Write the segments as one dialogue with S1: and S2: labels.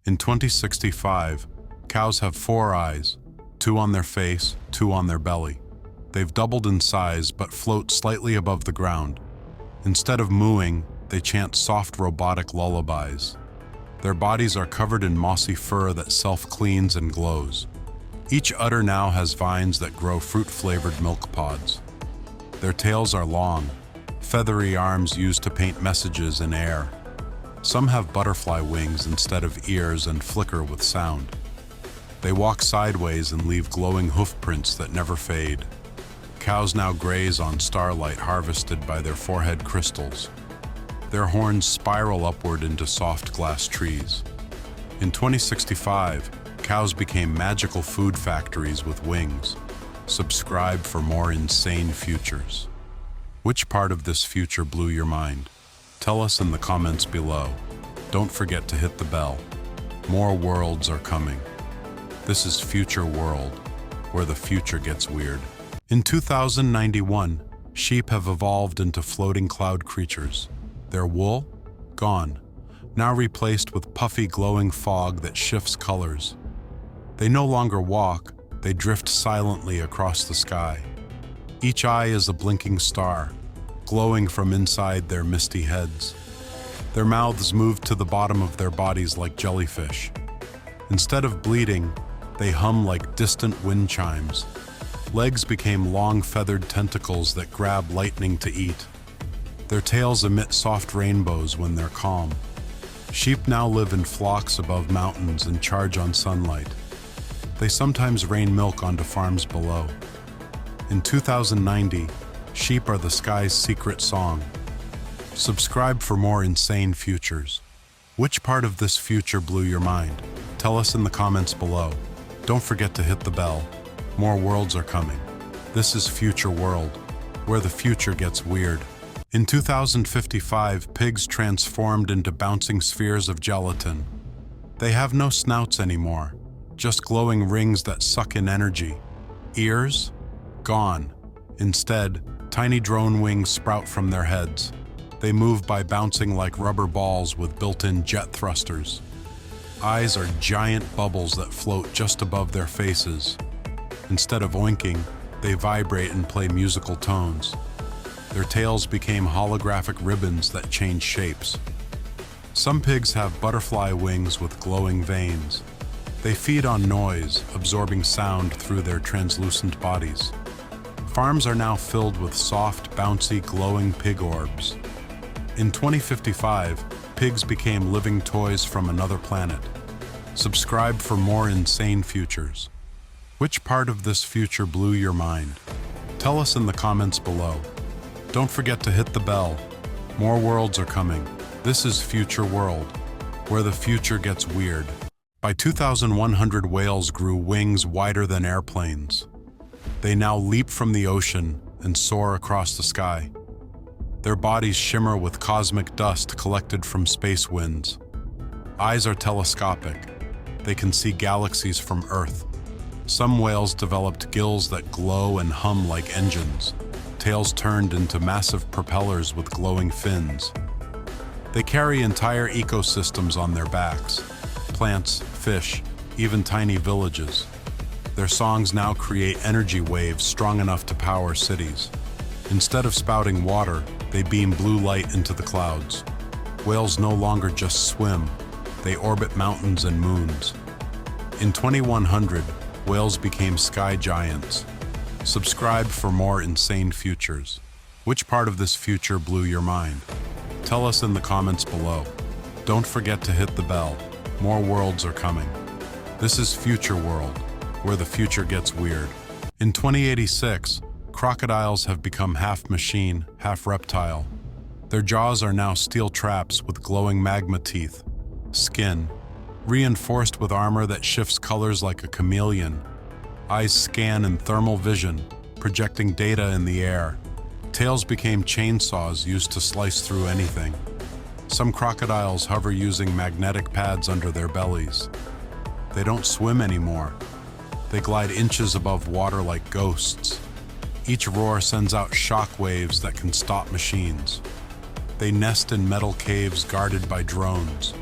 S1: In 2065, cows have 4 eyes, 2 on their face, 2 on their belly. They've doubled in size but float slightly above the ground. Instead of mooing, they chant soft robotic lullabies. Their bodies are covered in mossy fur that self-cleans and glows. Each udder now has vines that grow fruit-flavored milk pods. Their tails are long, feathery arms used to paint messages in air. Some have butterfly wings instead of ears and flicker with sound. They walk sideways and leave glowing hoof prints that never fade. Cows now graze on starlight harvested by their forehead crystals. Their horns spiral upward into soft glass trees. In 2065, cows became magical food factories with wings. Subscribe for more insane futures. Which part of this future blew your mind? Tell us in the comments below. Don't forget to hit the bell. More worlds are coming. This is Future World, where the future gets weird. In 2091, sheep have evolved into floating cloud creatures. Their wool? Gone. Now replaced with puffy glowing fog that shifts colors. They no longer walk, they drift silently across the sky. Each eye is a blinking star, glowing from inside their misty heads. Their mouths move to the bottom of their bodies like jellyfish. Instead of bleeding, they hum like distant wind chimes. Legs became long feathered tentacles that grab lightning to eat. Their tails emit soft rainbows when they're calm. Sheep now live in flocks above mountains and charge on sunlight. They sometimes rain milk onto farms below. In 2090, sheep are the sky's secret song. Subscribe for more insane futures. Which part of this future blew your mind? Tell us in the comments below. Don't forget to hit the bell. More worlds are coming. This is Future World, where the future gets weird. In 2055, pigs transformed into bouncing spheres of gelatin. They have no snouts anymore, just glowing rings that suck in energy. Ears? Gone. Instead, tiny drone wings sprout from their heads. They move by bouncing like rubber balls with built-in jet thrusters. Eyes are giant bubbles that float just above their faces. Instead of oinking, they vibrate and play musical tones. Their tails became holographic ribbons that change shapes. Some pigs have butterfly wings with glowing veins. They feed on noise, absorbing sound through their translucent bodies. Farms are now filled with soft, bouncy, glowing pig orbs. In 2055, pigs became living toys from another planet. Subscribe for more insane futures. Which part of this future blew your mind? Tell us in the comments below. Don't forget to hit the bell. More worlds are coming. This is Future World, where the future gets weird. By 2100, whales grew wings wider than airplanes. They now leap from the ocean and soar across the sky. Their bodies shimmer with cosmic dust collected from space winds. Eyes are telescopic. They can see galaxies from Earth. Some whales developed gills that glow and hum like engines, tails turned into massive propellers with glowing fins. They carry entire ecosystems on their backs, plants, fish, even tiny villages. Their songs now create energy waves strong enough to power cities. Instead of spouting water, they beam blue light into the clouds. Whales no longer just swim, they orbit mountains and moons. In 2100, whales became sky giants. Subscribe for more insane futures. Which part of this future blew your mind? Tell us in the comments below. Don't forget to hit the bell. More worlds are coming. This is Future World, where the future gets weird. In 2086, crocodiles have become half machine, half reptile. Their jaws are now steel traps with glowing magma teeth. Skin, reinforced with armor that shifts colors like a chameleon. Eyes scan in thermal vision, projecting data in the air. Tails became chainsaws used to slice through anything. Some crocodiles hover using magnetic pads under their bellies. They don't swim anymore. They glide inches above water like ghosts. Each roar sends out shock waves that can stop machines. They nest in metal caves guarded by drones.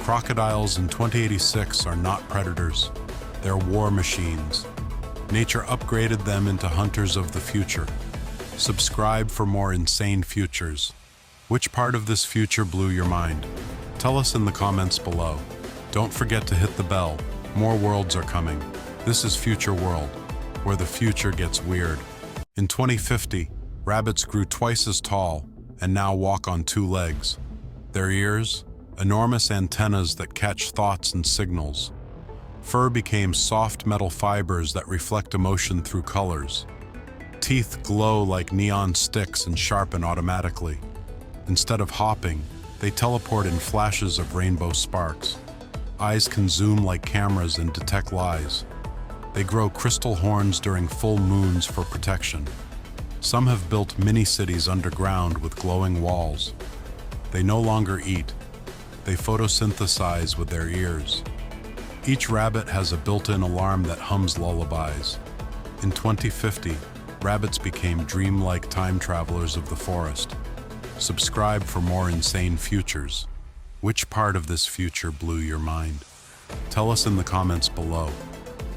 S1: Crocodiles in 2086 are not predators, they're war machines. Nature upgraded them into hunters of the future. Subscribe for more insane futures. Which part of this future blew your mind? Tell us in the comments below. Don't forget to hit the bell. More worlds are coming. This is Future World, where the future gets weird. In 2050, rabbits grew twice as tall and now walk on two legs. Their ears, enormous antennas that catch thoughts and signals. Fur became soft metal fibers that reflect emotion through colors. Teeth glow like neon sticks and sharpen automatically. Instead of hopping, they teleport in flashes of rainbow sparks. Eyes can zoom like cameras and detect lies. They grow crystal horns during full moons for protection. Some have built mini-cities underground with glowing walls. They no longer eat. They photosynthesize with their ears. Each rabbit has a built-in alarm that hums lullabies. In 2050, rabbits became dreamlike time travelers of the forest. Subscribe for more insane futures. Which part of this future blew your mind? Tell us in the comments below.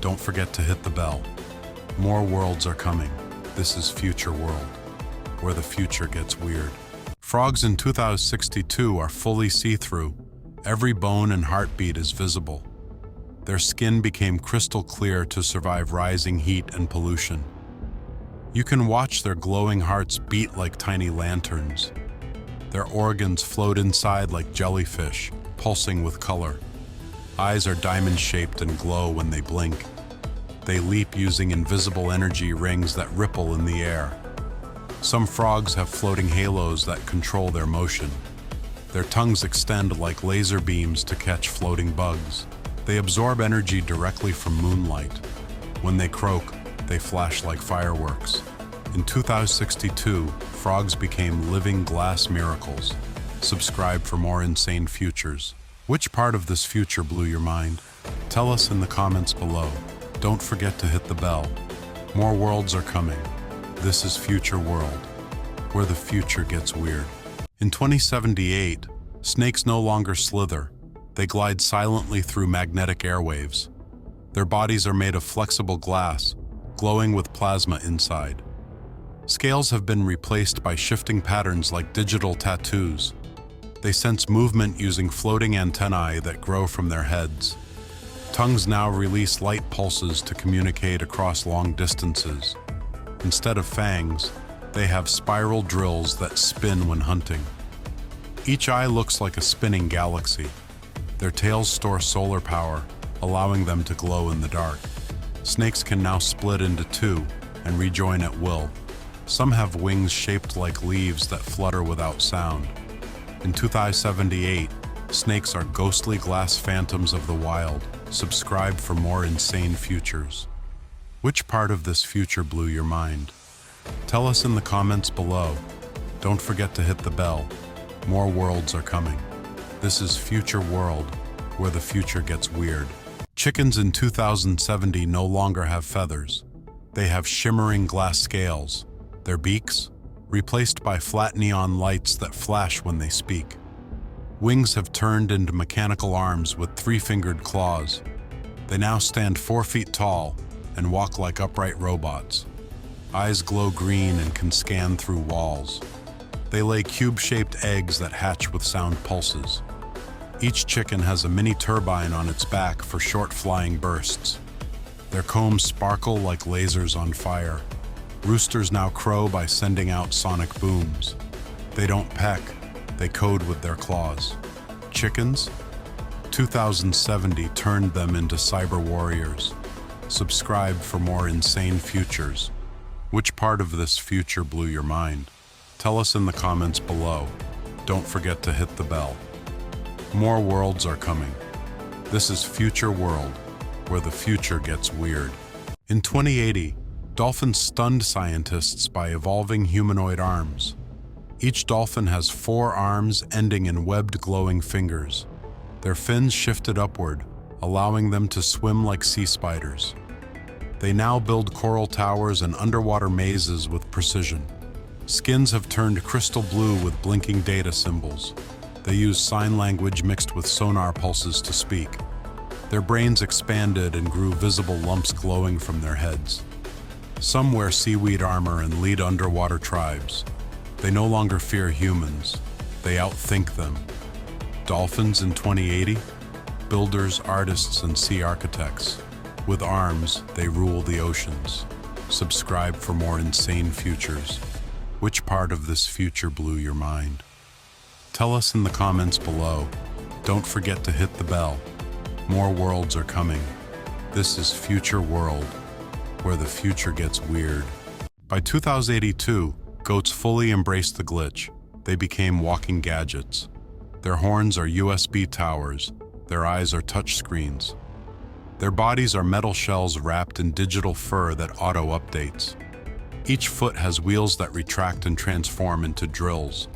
S1: Don't forget to hit the bell. More worlds are coming. This is Future World, where the future gets weird. Frogs in 2062 are fully see-through. Every bone and heartbeat is visible. Their skin became crystal clear to survive rising heat and pollution. You can watch their glowing hearts beat like tiny lanterns. Their organs float inside like jellyfish, pulsing with color. Eyes are diamond-shaped and glow when they blink. They leap using invisible energy rings that ripple in the air. Some frogs have floating halos that control their motion. Their tongues extend like laser beams to catch floating bugs. They absorb energy directly from moonlight. When they croak, they flash like fireworks. In 2062, frogs became living glass miracles. Subscribe for more insane futures. Which part of this future blew your mind? Tell us in the comments below. Don't forget to hit the bell. More worlds are coming. This is Future World, where the future gets weird. In 2078, snakes no longer slither. They glide silently through magnetic airwaves. Their bodies are made of flexible glass, glowing with plasma inside. Scales have been replaced by shifting patterns like digital tattoos. They sense movement using floating antennae that grow from their heads. Tongues now release light pulses to communicate across long distances. Instead of fangs, they have spiral drills that spin when hunting. Each eye looks like a spinning galaxy. Their tails store solar power, allowing them to glow in the dark. Snakes can now split into two and rejoin at will. Some have wings shaped like leaves that flutter without sound. In 2078, snakes are ghostly glass phantoms of the wild. Subscribe for more insane futures. Which part of this future blew your mind? Tell us in the comments below. Don't forget to hit the bell. More worlds are coming. This is Future World, where the future gets weird. Chickens in 2070 no longer have feathers. They have shimmering glass scales. Their beaks, replaced by flat neon lights that flash when they speak. Wings have turned into mechanical arms with three-fingered claws. They now stand 4 feet tall and walk like upright robots. Eyes glow green and can scan through walls. They lay cube-shaped eggs that hatch with sound pulses. Each chicken has a mini turbine on its back for short flying bursts. Their combs sparkle like lasers on fire. Roosters now crow by sending out sonic booms. They don't peck, they code with their claws. Chickens? 2070 turned them into cyber warriors. Subscribe for more insane futures. Which part of this future blew your mind? Tell us in the comments below. Don't forget to hit the bell. More worlds are coming. This is Future World, where the future gets weird. In 2080, dolphins stunned scientists by evolving humanoid arms. Each dolphin has 4 arms ending in webbed glowing fingers. Their fins shifted upward, allowing them to swim like sea spiders. They now build coral towers and underwater mazes with precision. Skins have turned crystal blue with blinking data symbols. They use sign language mixed with sonar pulses to speak. Their brains expanded and grew visible lumps glowing from their heads. Some wear seaweed armor and lead underwater tribes. They no longer fear humans. They outthink them. Dolphins in 2080? Builders, artists, and sea architects. With arms, they rule the oceans. Subscribe for more insane futures. Which part of this future blew your mind? Tell us in the comments below. Don't forget to hit the bell. More worlds are coming. This is Future World, where the future gets weird. By 2082, goats fully embraced the glitch. They became walking gadgets. Their horns are USB towers. Their eyes are touchscreens. Their bodies are metal shells wrapped in digital fur that auto-updates. Each foot has wheels that retract and transform into drills.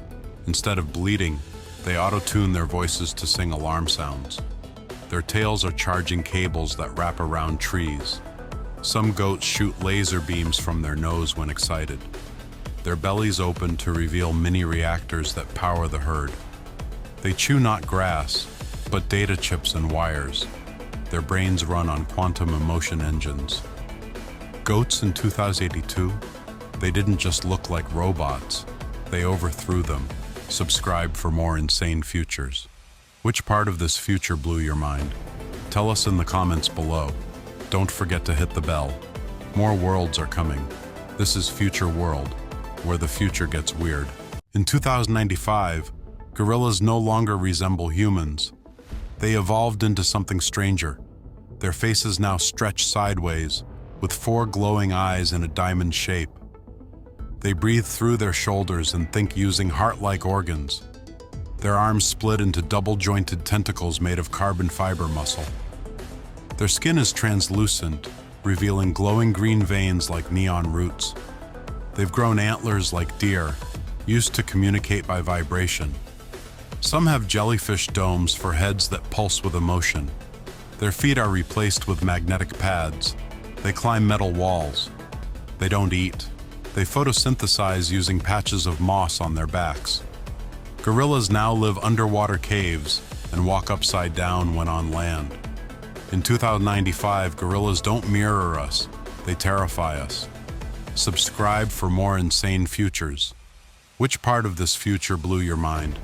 S1: Instead of bleeding, they auto-tune their voices to sing alarm sounds. Their tails are charging cables that wrap around trees. Some goats shoot laser beams from their nose when excited. Their bellies open to reveal mini reactors that power the herd. They chew not grass, but data chips and wires. Their brains run on quantum emotion engines. Goats in 2082? They didn't just look like robots. They overthrew them. Subscribe for more insane futures. Which part of this future blew your mind? Tell us in the comments below. Don't forget to hit the bell. More worlds are coming. This is Future World, where the future gets weird. In 2095, gorillas no longer resemble humans. They evolved into something stranger. Their faces now stretch sideways, with 4 glowing eyes in a diamond shape. They breathe through their shoulders and think using heart-like organs. Their arms split into double-jointed tentacles made of carbon fiber muscle. Their skin is translucent, revealing glowing green veins like neon roots. They've grown antlers like deer, used to communicate by vibration. Some have jellyfish domes for heads that pulse with emotion. Their feet are replaced with magnetic pads. They climb metal walls. They don't eat. They photosynthesize using patches of moss on their backs. Gorillas now live underwater caves and walk upside down when on land. In 2095, gorillas don't mirror us, they terrify us. Subscribe for more insane futures. Which part of this future blew your mind?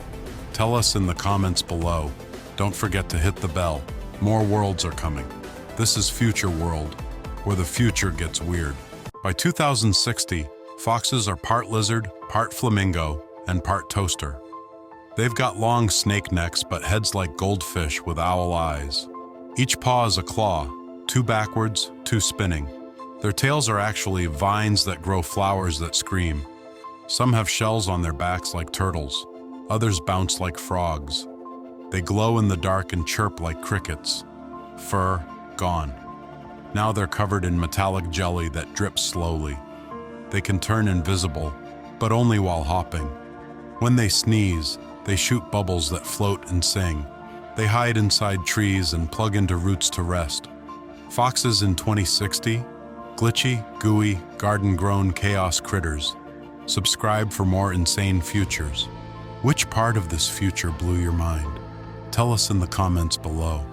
S1: Tell us in the comments below. Don't forget to hit the bell. More worlds are coming. This is Future World, where the future gets weird. By 2060, foxes are part lizard, part flamingo, and part toaster. They've got long snake necks but heads like goldfish with owl eyes. Each paw is a claw, 2 backwards, 2 spinning. Their tails are actually vines that grow flowers that scream. Some have shells on their backs like turtles. Others bounce like frogs. They glow in the dark and chirp like crickets. Fur, gone. Now they're covered in metallic jelly that drips slowly. They can turn invisible, but only while hopping. When they sneeze, they shoot bubbles that float and sing. They hide inside trees and plug into roots to rest. Foxes in 2060? Glitchy, gooey, garden-grown chaos critters. Subscribe for more insane futures. Which part of this future blew your mind? Tell us in the comments below.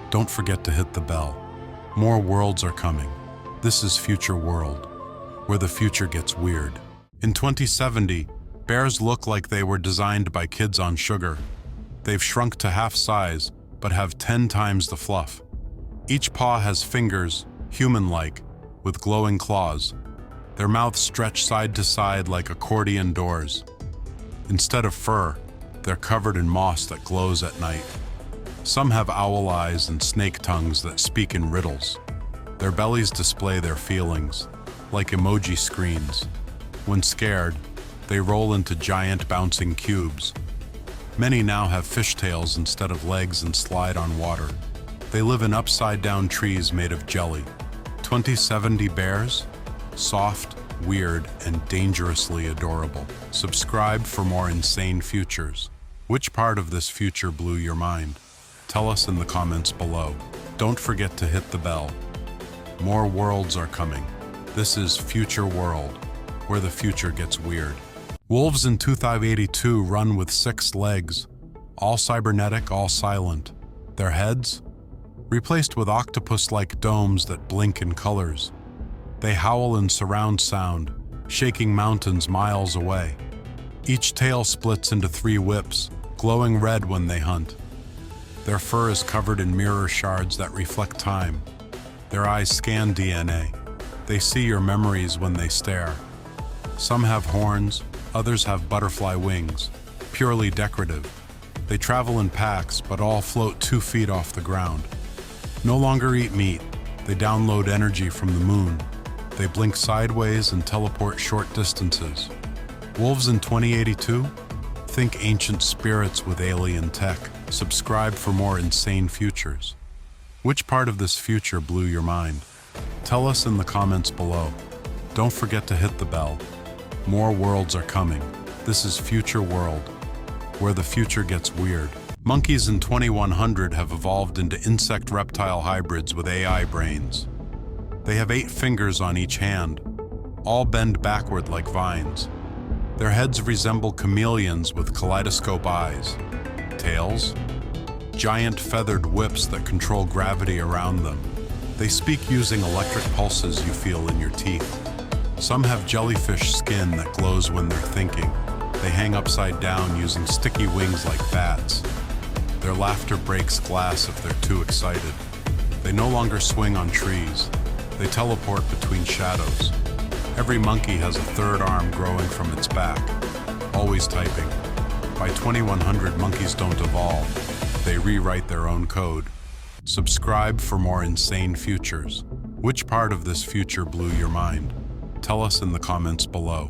S1: Don't forget to hit the bell. More worlds are coming. This is Future World, where the future gets weird. In 2070, bears look like they were designed by kids on sugar. They've shrunk to half size, but have 10 times the fluff. Each paw has fingers, human-like, with glowing claws. Their mouths stretch side to side like accordion doors. Instead of fur, they're covered in moss that glows at night. Some have owl eyes and snake tongues that speak in riddles. Their bellies display their feelings, like emoji screens. When scared, they roll into giant bouncing cubes. Many now have fishtails instead of legs and slide on water. They live in upside-down trees made of jelly. 2070 bears? Soft, weird, and dangerously adorable. Subscribe for more insane futures. Which part of this future blew your mind? Tell us in the comments below. Don't forget to hit the bell. More worlds are coming. This is Future World, where the future gets weird. Wolves in 2082 run with 6 legs. All cybernetic, all silent. Their heads? Replaced with octopus-like domes that blink in colors. They howl in surround sound, shaking mountains miles away. Each tail splits into 3 whips, glowing red when they hunt. Their fur is covered in mirror shards that reflect time. Their eyes scan DNA. They see your memories when they stare. Some have horns, others have butterfly wings, purely decorative. They travel in packs, but all float 2 feet off the ground. No longer eat meat, they download energy from the moon. They blink sideways and teleport short distances. Wolves in 2082? Think ancient spirits with alien tech. Subscribe for more insane futures. Which part of this future blew your mind? Tell us in the comments below. Don't forget to hit the bell. More worlds are coming. This is Future World, where the future gets weird. Monkeys in 2100 have evolved into insect-reptile hybrids with AI brains. They have 8 fingers on each hand, all bend backward like vines. Their heads resemble chameleons with kaleidoscope eyes. Tails? Giant feathered whips that control gravity around them. They speak using electric pulses you feel in your teeth. Some have jellyfish skin that glows when they're thinking. They hang upside down using sticky wings like bats. Their laughter breaks glass if they're too excited. They no longer swing on trees. They teleport between shadows. Every monkey has a 3rd arm growing from its back, always typing. By 2100, monkeys don't evolve. They rewrite their own code. Subscribe for more insane futures. Which part of this future blew your mind? Tell us in the comments below.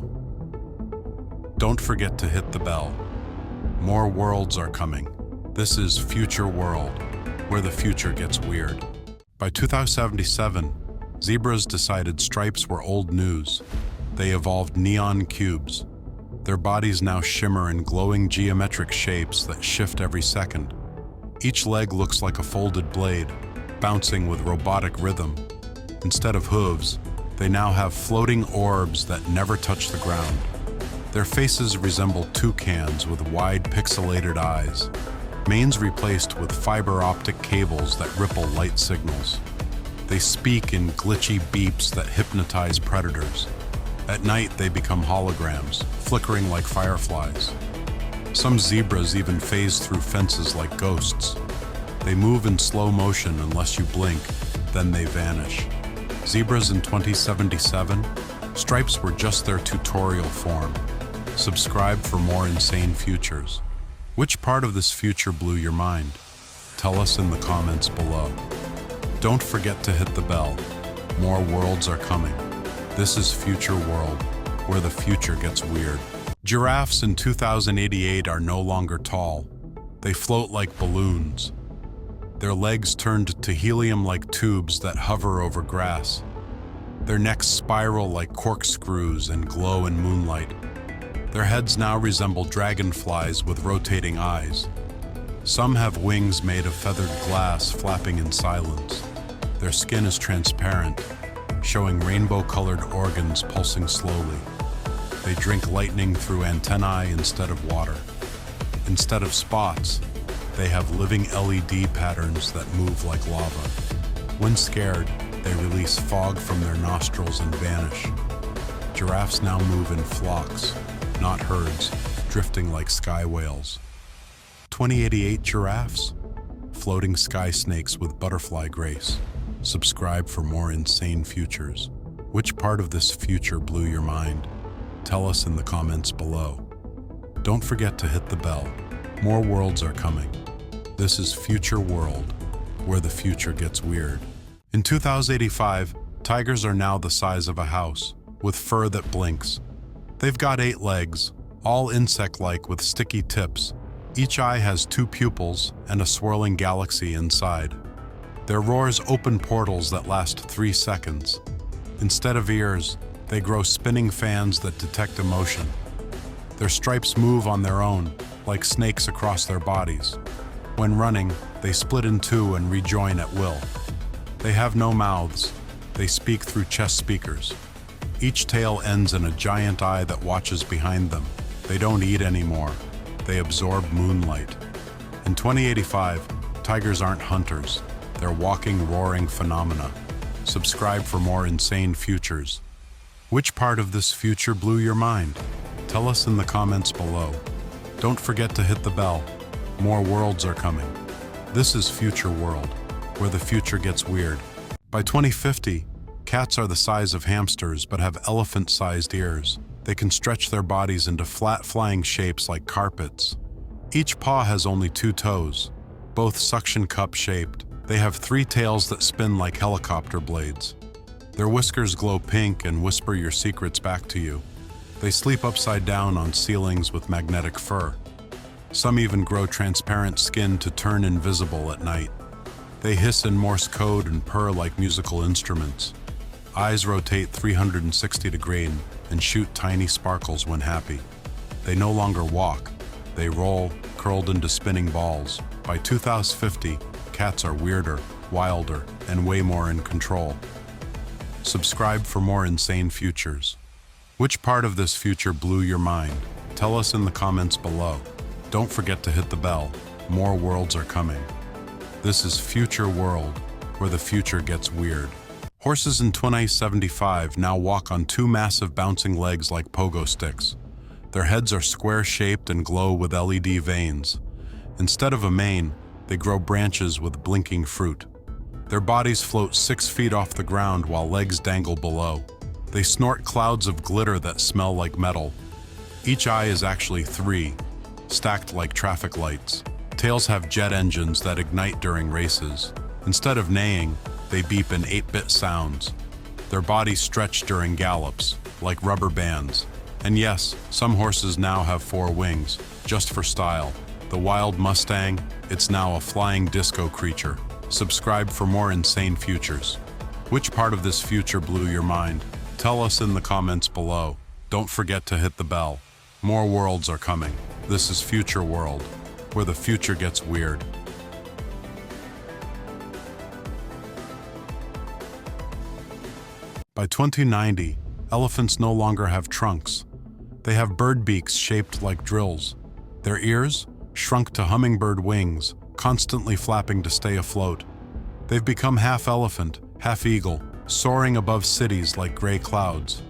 S1: Don't forget to hit the bell. More worlds are coming. This is Future World, where the future gets weird. By 2077, zebras decided stripes were old news. They evolved neon cubes. Their bodies now shimmer in glowing geometric shapes that shift every second. Each leg looks like a folded blade, bouncing with robotic rhythm. Instead of hooves, they now have floating orbs that never touch the ground. Their faces resemble toucans with wide pixelated eyes, manes replaced with fiber optic cables that ripple light signals. They speak in glitchy beeps that hypnotize predators. At night, they become holograms, flickering like fireflies. Some zebras even phase through fences like ghosts. They move in slow motion unless you blink, then they vanish. Zebras in 2077? Stripes were just their tutorial form. Subscribe for more insane futures. Which part of this future blew your mind? Tell us in the comments below. Don't forget to hit the bell. More worlds are coming. This is Future World, where the future gets weird. Giraffes in 2088 are no longer tall. They float like balloons. Their legs turned to helium-like tubes that hover over grass. Their necks spiral like corkscrews and glow in moonlight. Their heads now resemble dragonflies with rotating eyes. Some have wings made of feathered glass flapping in silence. Their skin is transparent, showing rainbow-colored organs pulsing slowly. They drink lightning through antennae instead of water. Instead of spots, they have living LED patterns that move like lava. When scared, they release fog from their nostrils and vanish. Giraffes now move in flocks, not herds, drifting like sky whales. 2088 giraffes? Floating sky snakes with butterfly grace. Subscribe for more insane futures. Which part of this future blew your mind? Tell us in the comments below. Don't forget to hit the bell. More worlds are coming. This is Future World, where the future gets weird. In 2085, tigers are now the size of a house, with fur that blinks. They've got 8 legs, all insect-like with sticky tips. Each eye has 2 pupils and a swirling galaxy inside. Their roars open portals that last 3 seconds. Instead of ears, they grow spinning fans that detect emotion. Their stripes move on their own, like snakes across their bodies. When running, they split in 2 and rejoin at will. They have no mouths. They speak through chest speakers. Each tail ends in a giant eye that watches behind them. They don't eat anymore. They absorb moonlight. In 2085, tigers aren't hunters. They're walking, roaring phenomena. Subscribe for more insane futures. Which part of this future blew your mind? Tell us in the comments below. Don't forget to hit the bell. More worlds are coming. This is Future World, where the future gets weird. By 2050, cats are the size of hamsters but have elephant-sized ears. They can stretch their bodies into flat flying shapes like carpets. Each paw has only 2 toes, both suction cup shaped. They have 3 tails that spin like helicopter blades. Their whiskers glow pink and whisper your secrets back to you. They sleep upside down on ceilings with magnetic fur. Some even grow transparent skin to turn invisible at night. They hiss in Morse code and purr like musical instruments. Eyes rotate 360 degrees and shoot tiny sparkles when happy. They no longer walk. They roll, curled into spinning balls. By 2050, cats are weirder, wilder, and way more in control. Subscribe for more insane futures. Which part of this future blew your mind? Tell us in the comments below. Don't forget to hit the bell. More worlds are coming. This is Future World, where the future gets weird. Horses in 2075 now walk on 2 massive bouncing legs like pogo sticks. Their heads are square-shaped and glow with LED veins. Instead of a mane, they grow branches with blinking fruit. Their bodies float 6 feet off the ground while legs dangle below. They snort clouds of glitter that smell like metal. Each eye is actually 3, stacked like traffic lights. Tails have jet engines that ignite during races. Instead of neighing, they beep in 8-bit sounds. Their bodies stretch during gallops, like rubber bands. And yes, some horses now have 4 wings, just for style. The wild Mustang, it's now a flying disco creature. Subscribe for more insane futures. Which part of this future blew your mind? Tell us in the comments below. Don't forget to hit the bell. More worlds are coming. This is Future World, where the future gets weird. By 2090, elephants no longer have trunks. They have bird beaks shaped like drills. Their ears, shrunk to hummingbird wings, constantly flapping to stay afloat. They've become half elephant, half eagle, soaring above cities like gray clouds.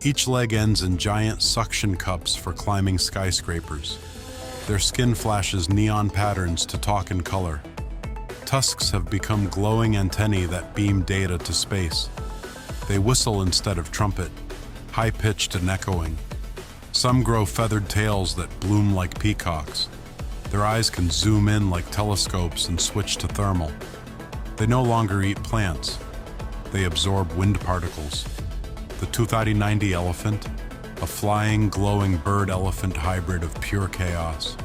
S1: Each leg ends in giant suction cups for climbing skyscrapers. Their skin flashes neon patterns to talk in color. Tusks have become glowing antennae that beam data to space. They whistle instead of trumpet, high-pitched and echoing. Some grow feathered tails that bloom like peacocks. Their eyes can zoom in like telescopes and switch to thermal. They no longer eat plants. They absorb wind particles. The 2090 elephant, a flying, glowing bird-elephant hybrid of pure chaos.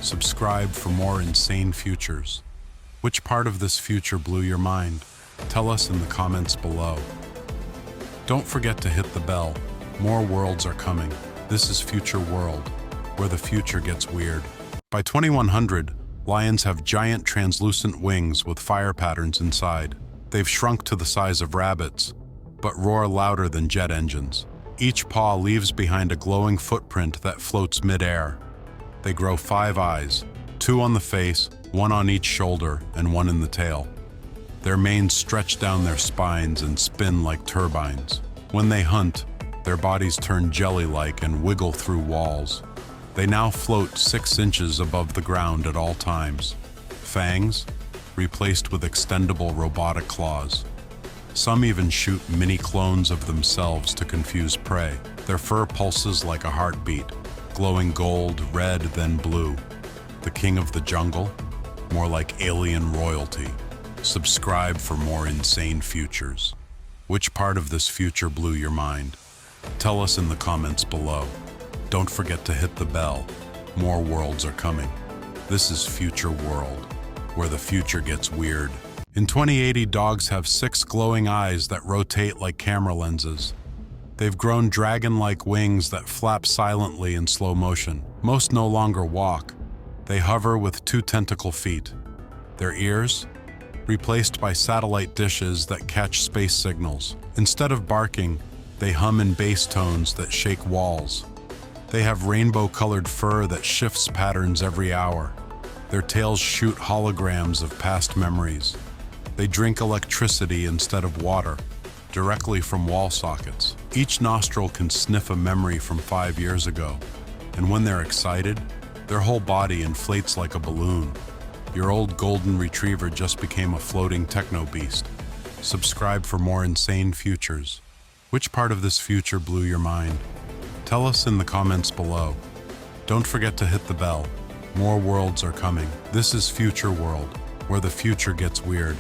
S1: Subscribe for more insane futures. Which part of this future blew your mind? Tell us in the comments below. Don't forget to hit the bell. More worlds are coming. This is Future World, where the future gets weird. By 2100, lions have giant translucent wings with fire patterns inside. They've shrunk to the size of rabbits, but roar louder than jet engines. Each paw leaves behind a glowing footprint that floats mid-air. They grow 5 eyes, 2 on the face, 1 on each shoulder, and 1 in the tail. Their manes stretch down their spines and spin like turbines. When they hunt, their bodies turn jelly-like and wiggle through walls. They now float 6 inches above the ground at all times. Fangs, replaced with extendable robotic claws. Some even shoot mini clones of themselves to confuse prey. Their fur pulses like a heartbeat, glowing gold, red, then blue. The king of the jungle, more like alien royalty. Subscribe for more insane futures. Which part of this future blew your mind? Tell us in the comments below. Don't forget to hit the bell. More worlds are coming. This is Future World, where the future gets weird. In 2080, dogs have 6 glowing eyes that rotate like camera lenses. They've grown dragon-like wings that flap silently in slow motion. Most no longer walk. They hover with 2 tentacle feet. Their ears, replaced by satellite dishes that catch space signals. Instead of barking, they hum in bass tones that shake walls. They have rainbow-colored fur that shifts patterns every hour. Their tails shoot holograms of past memories. They drink electricity instead of water, directly from wall sockets. Each nostril can sniff a memory from 5 years ago, and when they're excited, their whole body inflates like a balloon. Your old golden retriever just became a floating techno beast. Subscribe for more insane futures. Which part of this future blew your mind? Tell us in the comments below. Don't forget to hit the bell. More worlds are coming. This is Future World, where the future gets weird.